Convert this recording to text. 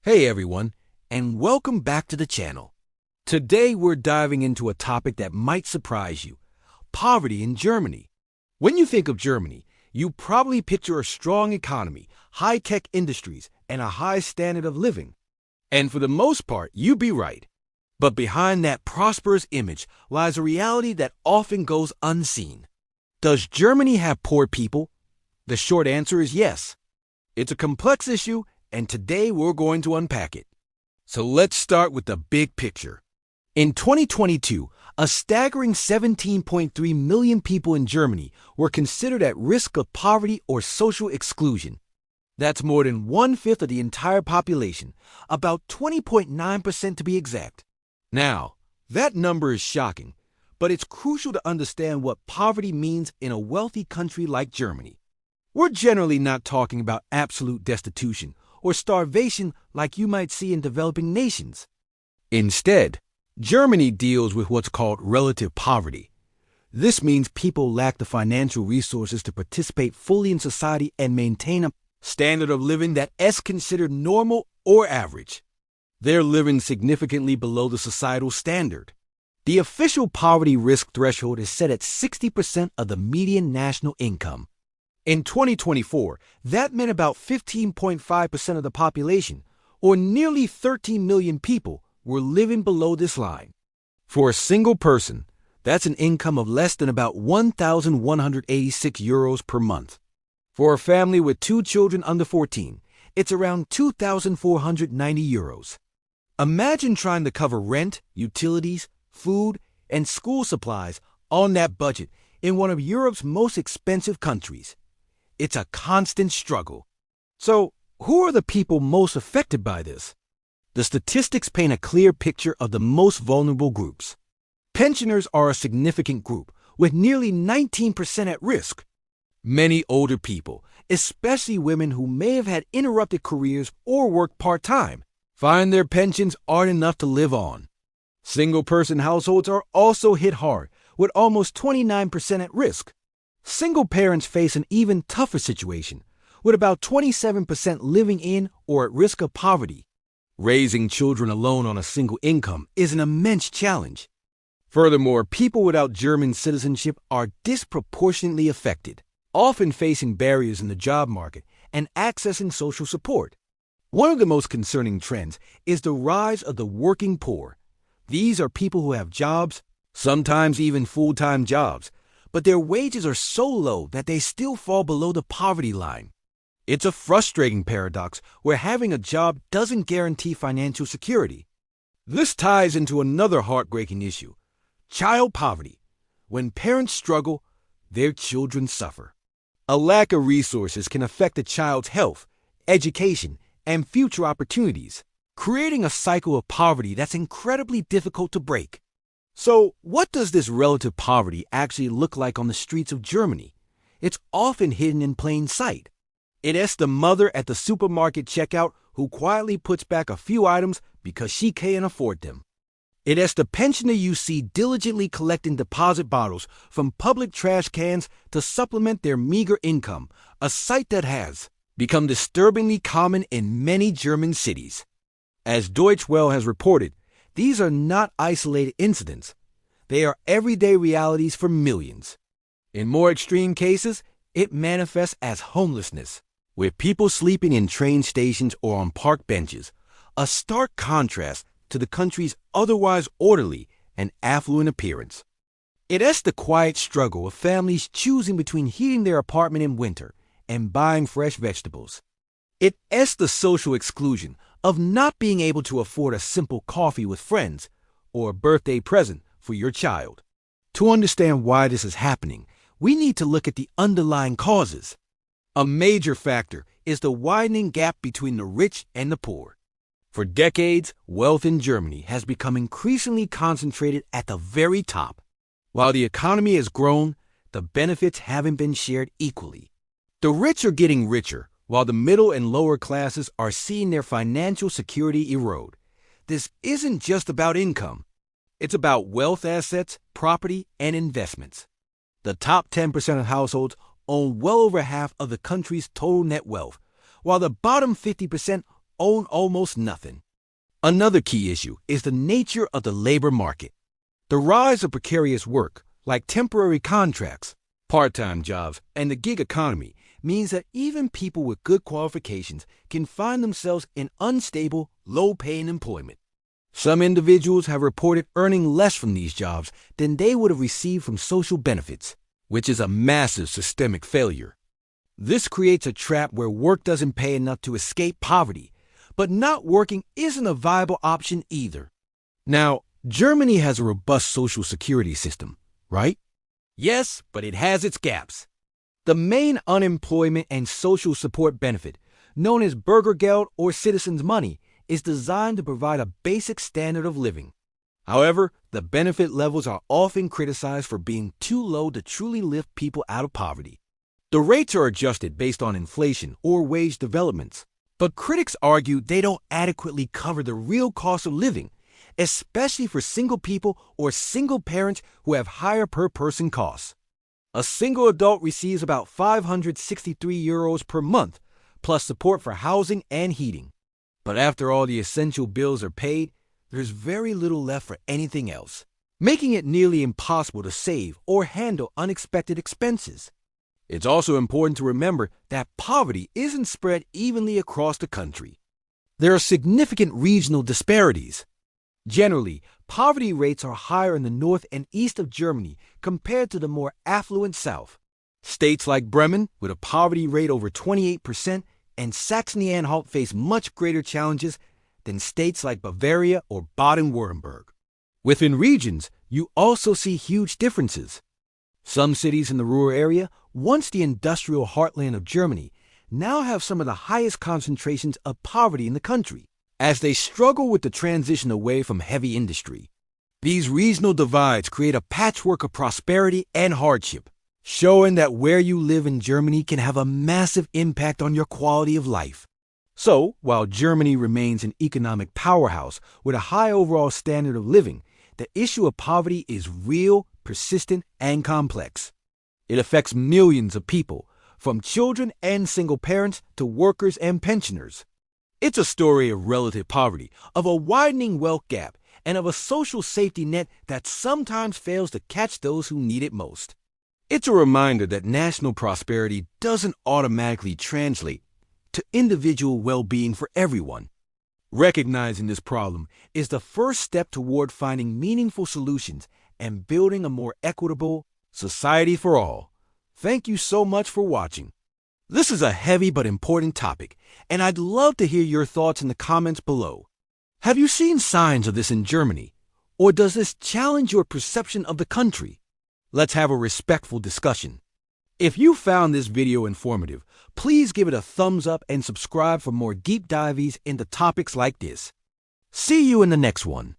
Hey everyone, and welcome back to the channel. Today we're diving into a topic that might surprise you: poverty in Germany. When you think of Germany, you probably picture a strong economy, high-tech industries, and a high standard of living. And for the most part, you'd be right. But behind that prosperous image lies a reality that often goes unseen. Does Germany have poor people? The short answer is yes. It's a complex issue, and today we're going to unpack it. So let's start with the big picture. In 2022, a staggering 17.3 million people in Germany were considered at risk of poverty or social exclusion. That's more than one-fifth of the entire population, about 20.9% to be exact. Now, that number is shocking, but it's crucial to understand what poverty means in a wealthy country like Germany. We're generally not talking about absolute destitution or starvation like you might see in developing nations. Instead, Germany deals with what's called relative poverty. This means people lack the financial resources to participate fully in society and maintain a standard of living that is considered normal or average. They're living significantly below the societal standard. The official poverty risk threshold is set at 60% of the median national income. In 2024, that meant about 15.5% of the population, or nearly 13 million people, were living below this line. For a single person, that's an income of less than about 1,186 euros per month. For a family with 2 children under 14, it's around 2,490 euros. Imagine trying to cover rent, utilities, food, and school supplies on that budget in one of Europe's most expensive countries. It's a constant struggle. So, who are the people most affected by this? The statistics paint a clear picture of the most vulnerable groups. Pensioners are a significant group, with nearly 19% at risk. Many older people, especially women who may have had interrupted careers or worked part-time, find their pensions aren't enough to live on. Single-person households are also hit hard, with almost 29% at risk. Single parents face an even tougher situation, with about 27% living in or at risk of poverty. Raising children alone on a single income is an immense challenge. Furthermore, people without German citizenship are disproportionately affected, often facing barriers in the job market and accessing social support. One of the most concerning trends is the rise of the working poor. These are people who have jobs, sometimes even full-time jobs, but their wages are so low that they still fall below the poverty line. It's a frustrating paradox where having a job doesn't guarantee financial security. This ties into another heartbreaking issue: child poverty. When parents struggle, their children suffer. A lack of resources can affect a child's health, education, and future opportunities, creating a cycle of poverty that's incredibly difficult to break. So, what does this relative poverty actually look like on the streets of Germany? It's often hidden in plain sight. It's the mother at the supermarket checkout who quietly puts back a few items because she can't afford them. It's the pensioner you see diligently collecting deposit bottles from public trash cans to supplement their meager income, a sight that has become disturbingly common in many German cities. As Deutsche Welle has reported, these are not isolated incidents. They are everyday realities for millions. In more extreme cases, it manifests as homelessness, with people sleeping in train stations or on park benches, a stark contrast to the country's otherwise orderly and affluent appearance. It's the quiet struggle of families choosing between heating their apartment in winter and buying fresh vegetables. It's the social exclusion of not being able to afford a simple coffee with friends or a birthday present for your child. To understand why this is happening, we need to look at the underlying causes. A major factor is the widening gap between the rich and the poor. For decades, wealth in Germany has become increasingly concentrated at the very top. While the economy has grown, the benefits haven't been shared equally. The rich are getting richer, while the middle and lower classes are seeing their financial security erode. This isn't just about income. It's about wealth assets, property, and investments. The top 10% of households own well over half of the country's total net wealth, while the bottom 50% own almost nothing. Another key issue is the nature of the labor market. The rise of precarious work, like temporary contracts, part-time jobs, and the gig economy, means that even people with good qualifications can find themselves in unstable, low-paying employment. Some individuals have reported earning less from these jobs than they would have received from social benefits, which is a massive systemic failure. This creates a trap where work doesn't pay enough to escape poverty, but not working isn't a viable option either. Now, Germany has a robust social security system, right? Yes, but it has its gaps. The main unemployment and social support benefit, known as Bürgergeld or citizens' money, is designed to provide a basic standard of living. However, the benefit levels are often criticized for being too low to truly lift people out of poverty. The rates are adjusted based on inflation or wage developments, but critics argue they don't adequately cover the real cost of living, especially for single people or single parents who have higher per-person costs. A single adult receives about €563 per month, plus support for housing and heating. But after all the essential bills are paid, there's very little left for anything else, making it nearly impossible to save or handle unexpected expenses. It's also important to remember that poverty isn't spread evenly across the country. There are significant regional disparities. Generally, poverty rates are higher in the north and east of Germany compared to the more affluent south. States like Bremen, with a poverty rate over 28%, and Saxony-Anhalt face much greater challenges than states like Bavaria or Baden-Württemberg. Within regions, you also see huge differences. Some cities in the rural area, once the industrial heartland of Germany, now have some of the highest concentrations of poverty in the country, as they struggle with the transition away from heavy industry. These regional divides create a patchwork of prosperity and hardship, showing that where you live in Germany can have a massive impact on your quality of life. So, while Germany remains an economic powerhouse with a high overall standard of living, the issue of poverty is real, persistent, and complex. It affects millions of people, from children and single parents to workers and pensioners. It's a story of relative poverty, of a widening wealth gap, and of a social safety net that sometimes fails to catch those who need it most. It's a reminder that national prosperity doesn't automatically translate to individual well-being for everyone. Recognizing this problem is the first step toward finding meaningful solutions and building a more equitable society for all. Thank you so much for watching. This is a heavy but important topic, and I'd love to hear your thoughts in the comments below. Have you seen signs of this in Germany? Or does this challenge your perception of the country? Let's have a respectful discussion. If you found this video informative, please give it a thumbs up and subscribe for more deep dives into topics like this. See you in the next one.